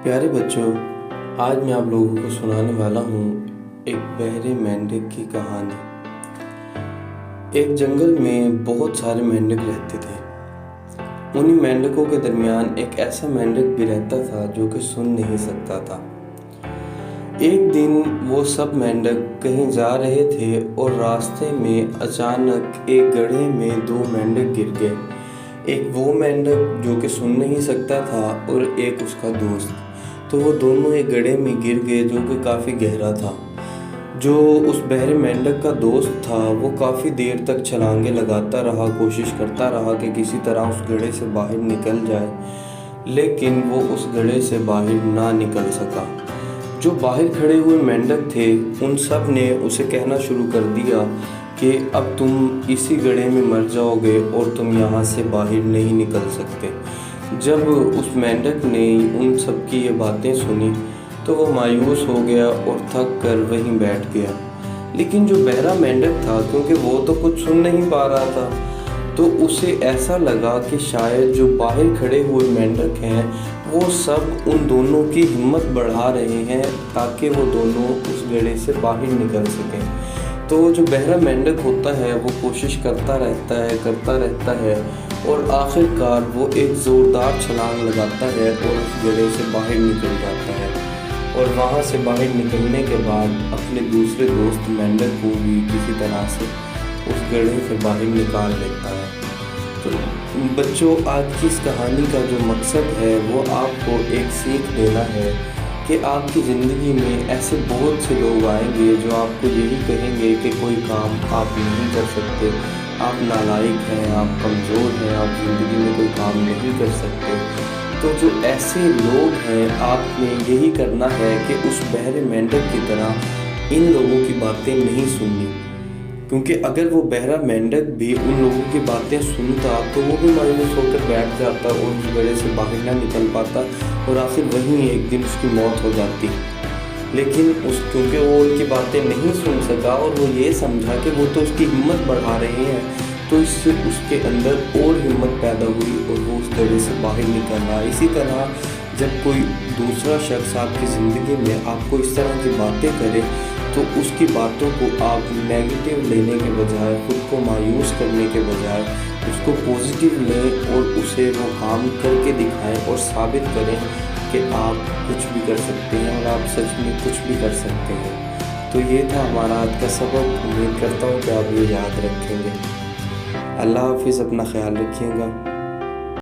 پیارے بچوں، آج میں آپ لوگوں کو سنانے والا ہوں ایک بہرے مینڈک کی کہانی۔ ایک جنگل میں بہت سارے مینڈک رہتے تھے۔ انہی مینڈکوں کے درمیان ایک ایسا مینڈک بھی رہتا تھا جو کہ سن نہیں سکتا تھا۔ ایک دن وہ سب مینڈک کہیں جا رہے تھے اور راستے میں اچانک ایک گڑھے میں دو مینڈک گر گئے۔ ایک وہ مینڈک جو کہ سن نہیں سکتا تھا اور ایک اس کا دوست۔ تو وہ دونوں ایک گڑھے میں گر گئے جو کہ کافی گہرا تھا۔ جو اس بہرے مینڈک کا دوست تھا وہ کافی دیر تک چھلانگیں لگاتا رہا، کوشش کرتا رہا کہ کسی طرح اس گڑھے سے باہر نکل جائے، لیکن وہ اس گڑھے سے باہر نہ نکل سکا۔ جو باہر کھڑے ہوئے مینڈک تھے ان سب نے اسے کہنا شروع کر دیا کہ اب تم اسی گڑھے میں مر جاؤ گے اور تم یہاں سے باہر نہیں نکل سکتے۔ جب اس مینڈک نے ان سب کی یہ باتیں سنی تو وہ مایوس ہو گیا اور تھک کر وہیں بیٹھ گیا۔ لیکن جو بہرا مینڈک تھا، کیونکہ وہ تو کچھ سن نہیں پا رہا تھا، تو اسے ایسا لگا کہ شاید جو باہر کھڑے ہوئے مینڈک ہیں وہ سب ان دونوں کی ہمت بڑھا رہے ہیں تاکہ وہ دونوں اس گڑھے سے باہر نکل سکیں۔ تو جو بہرا مینڈک ہوتا ہے وہ کوشش کرتا رہتا ہے اور آخر کار وہ ایک زوردار چھلانگ لگاتا ہے اور اس گڑھے سے باہر نکل جاتا ہے، اور وہاں سے باہر نکلنے کے بعد اپنے دوسرے دوست مینڈک کو بھی کسی طرح سے اس گڑھے سے باہر نکال لیتا ہے۔ تو بچوں، آج کی اس کہانی کا جو مقصد ہے وہ آپ کو ایک سیکھ دینا ہے کہ آپ کی زندگی میں ایسے بہت سے لوگ آئیں گے جو آپ کو یہی کہیں گے کہ کوئی کام آپ نہیں کر سکتے، آپ نالائق ہیں، آپ کمزور ہیں، آپ زندگی میں کوئی کام نہیں کر سکتے۔ تو جو ایسے لوگ ہیں آپ نے یہی کرنا ہے کہ اس بہرے مینڈک کی طرح ان لوگوں کی باتیں نہیں سننی، کیونکہ اگر وہ بہرا مینڈک بھی ان لوگوں کی باتیں سنتا تو وہ بھی مایوس ہو کر بیٹھ جاتا اور اس گڑھے سے باہر نہ نکل پاتا اور آخر وہیں ایک دن اس کی موت ہو جاتی۔ لیکن کیونکہ وہ ان کی باتیں نہیں سن سکا اور وہ یہ سمجھا کہ وہ تو اس کی ہمت بڑھا رہے ہیں، تو اس سے اس کے اندر اور ہمت پیدا ہوئی اور وہ اس گڑھے سے باہر نکل رہا۔ اسی طرح جب کوئی دوسرا شخص آپ کی زندگی میں آپ کو اس طرح کی باتیں کرے تو اس کی باتوں کو آپ نیگیٹو لینے کے بجائے، خود کو مایوس کرنے کے بجائے اس کو پازیٹیو لیں اور اسے وہ کام کر کے دکھائیں اور ثابت کریں کہ آپ کچھ بھی کر سکتے ہیں اور آپ سچ میں کچھ بھی کر سکتے ہیں۔ تو یہ تھا ہمارا آج کا سبق۔ امید کرتا ہوں کہ آپ یہ یاد رکھیں گے۔ اللہ حافظ، اپنا خیال رکھیے گا۔